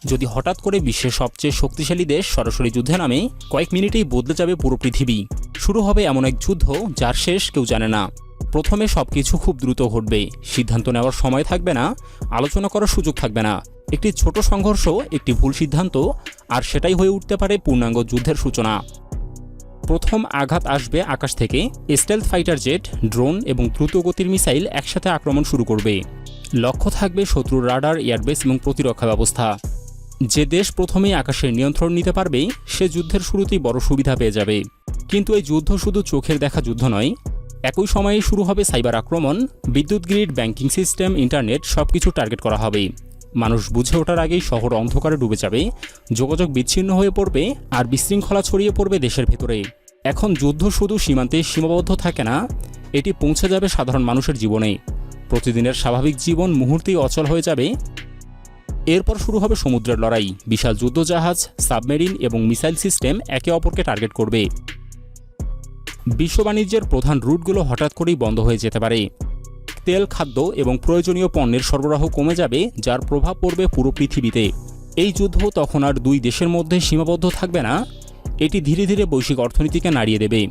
যদি হঠাৎ করে বিশ্বের সবচেয়ে শক্তিশালী দেশ সরাসরি যুদ্ধে নামে, কয়েক মিনিটেই বদলে যাবে পুরো পৃথিবী। শুরু হবে এমন এক যুদ্ধ যার শেষ কেউ জানে না। প্রথমে সবকিছু খুব দ্রুত ঘটবে, সিদ্ধান্ত নেওয়ার সময় থাকবে না, আলোচনা করার সুযোগ থাকবে না। একটি ছোট সংঘর্ষ, একটি ভুল সিদ্ধান্ত, আর সেটাই হয়ে উঠতে পারে পূর্ণাঙ্গ যুদ্ধের সূচনা। প্রথম আঘাত আসবে আকাশ থেকে। স্টেলথ ফাইটার জেট, ড্রোন এবং দ্রুতগতির মিসাইল একসাথে আক্রমণ শুরু করবে। লক্ষ্য থাকবে শত্রুর রাডার, এয়ারবেস এবং প্রতিরক্ষা ব্যবস্থা। যে দেশ প্রথমেই আকাশের নিয়ন্ত্রণ নিতে পারবে সে যুদ্ধের শুরুতেই বড় সুবিধা পেয়ে যাবে। কিন্তু এই যুদ্ধ শুধু চোখের দেখা যুদ্ধ নয়। একই সময়ে শুরু হবে সাইবার আক্রমণ। বিদ্যুৎ গ্রিড, ব্যাংকিং সিস্টেম, ইন্টারনেট সবকিছু টার্গেট করা হবে। মানুষ বুঝে ওঠার আগেই শহর অন্ধকারে ডুবে যাবে, যোগাযোগ বিচ্ছিন্ন হয়ে পড়বে, আর বিশৃঙ্খলা ছড়িয়ে পড়বে দেশের ভেতরে। এখন যুদ্ধ শুধু সীমান্তে সীমাবদ্ধ থাকে না, এটি পৌঁছে যাবে সাধারণ মানুষের জীবনে। প্রতিদিনের স্বাভাবিক জীবন মুহূর্তেই অচল হয়ে যাবে। এরপর শুরু হবে সমুদ্রের লড়াই। বিশাল যুদ্ধজাহাজ, সাবমেরিন এবং মিসাইল সিস্টেম একে অপরকে টার্গেট করবে। বিশ্ব বাণিজ্যের প্রধান রুটগুলো হঠাৎ করেই বন্ধ হয়ে যেতে পারে। তেল, খাদ্য এবং প্রয়োজনীয় পণ্যের সরবরাহ কমে যাবে, যার প্রভাব পড়বে পুরো পৃথিবীতে। এই যুদ্ধ তখন আর দুই দেশের মধ্যে সীমাবদ্ধ থাকবে না, এটি ধীরে ধীরে বৈশ্বিক অর্থনীতিকে নাড়িয়ে দেবে।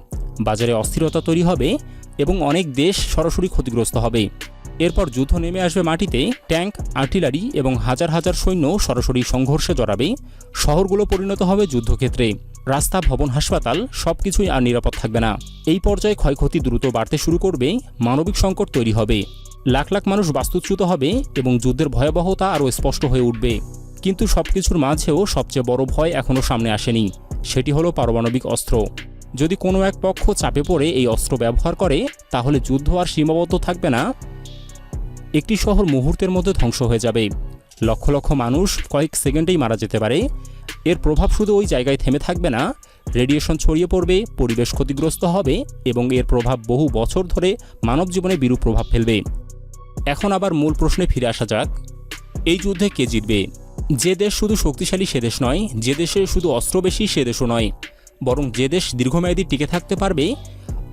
বাজারে অস্থিরতা তৈরি হবে এবং অনেক দেশ সরাসরি ক্ষতিগ্রস্ত হবে। এরপর যুদ্ধ নেমে আসবে মাটিতে। ট্যাঙ্ক, আর্টিলারি এবং হাজার হাজার সৈন্য সরাসরি সংঘর্ষে জড়াবে। শহরগুলো পরিণত হবে যুদ্ধক্ষেত্রে। রাস্তা, ভবন, হাসপাতাল সবকিছুই আর নিরাপদ থাকবে না। এই পর্যায়ে ক্ষয়ক্ষতি দ্রুত বাড়তে শুরু করবে, মানবিক সংকট তৈরি হবে, লাখ লাখ মানুষ বাস্তুচ্যুত হবে এবং যুদ্ধের ভয়াবহতা আরও স্পষ্ট হয়ে উঠবে। কিন্তু সবকিছুর মাঝেও সবচেয়ে বড় ভয় এখনও সামনে আসেনি, সেটি হলো পারমাণবিক অস্ত্র। যদি কোনো এক পক্ষ চাপে পড়ে এই অস্ত্র ব্যবহার করে, তাহলে যুদ্ধ আর সীমাবদ্ধ থাকবে না। একটি শহর মুহূর্তের মধ্যে ধ্বংস হয়ে যাবে। লক্ষ লক্ষ মানুষ কয়েক সেকেন্ডেই মারা যেতে পারে। এর প্রভাব শুধু ওই জায়গায় থেমে থাকবে না, রেডিয়েশন ছড়িয়ে পড়বে, পরিবেশ ক্ষতিগ্রস্ত হবে এবং এর প্রভাব বহু বছর ধরে মানব জীবনে বিরূপ প্রভাব ফেলবে। এখন আবার মূল প্রশ্নে ফিরে আসা যাক, এই যুদ্ধে কে জিতবে? যে দেশ শুধু শক্তিশালী সে দেশ নয়, যে দেশে শুধু অস্ত্র বেশি সে দেশও নয়, বরং যে দেশ দীর্ঘমেয়াদী টিকে থাকতে পারবে,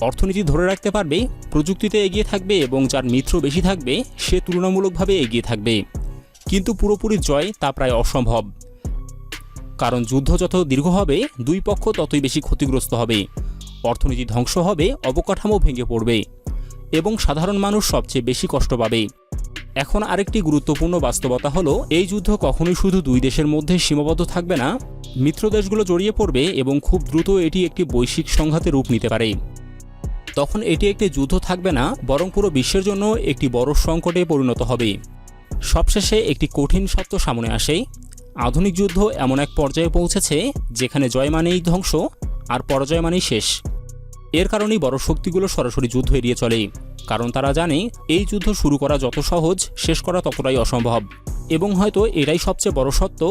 অর্থনীতি ধরে রাখতে পারবে, প্রযুক্তিতে এগিয়ে থাকবে এবং যার মিত্র বেশি থাকবে সে তুলনামূলকভাবে এগিয়ে থাকবে। কিন্তু পুরোপুরি জয় তা প্রায় অসম্ভব, কারণ যুদ্ধ যত দীর্ঘ হবে দুই পক্ষ ততই বেশি ক্ষতিগ্রস্ত হবে। অর্থনীতি ধ্বংস হবে, অবকাঠামো ভেঙে পড়বে এবং সাধারণ মানুষ সবচেয়ে বেশি কষ্ট পাবে। এখন আরেকটি গুরুত্বপূর্ণ বাস্তবতা হলো, এই যুদ্ধ কখনোই শুধু দুই দেশের মধ্যে সীমাবদ্ধ থাকবে না। মিত্র দেশগুলো জড়িয়ে পড়বে এবং খুব দ্রুত এটি একটি বৈশ্বিক সংঘাতে রূপ নিতে পারে। তখন এটি একটি যুদ্ধ থাকবে না, বরং পুরো বিশ্বের জন্য একটি বড় সংকটে পরিণত হবে। সবশেষে একটি কঠিন সত্য সামনে আসে, আধুনিক যুদ্ধ এমন এক পর্যায়ে পৌঁছেছে যেখানে জয় মানেই ধ্বংস আর পরাজয় মানেই শেষ। এর কারণেই বড় শক্তিগুলো সরাসরি যুদ্ধ এড়িয়ে চলে, কারণ তারা জানে এই যুদ্ধ শুরু করা যত সহজ, শেষ করা ততটাই অসম্ভব। এবং হয়তো এটাই সবচেয়ে বড় সত্য,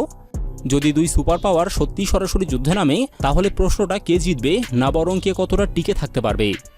যদি দুই সুপার পাওয়ার সত্যিই সরাসরি যুদ্ধে নামে, তাহলে প্রশ্নটা কে জিতবে না, বরং কে কতটা টিকে থাকতে পারবে।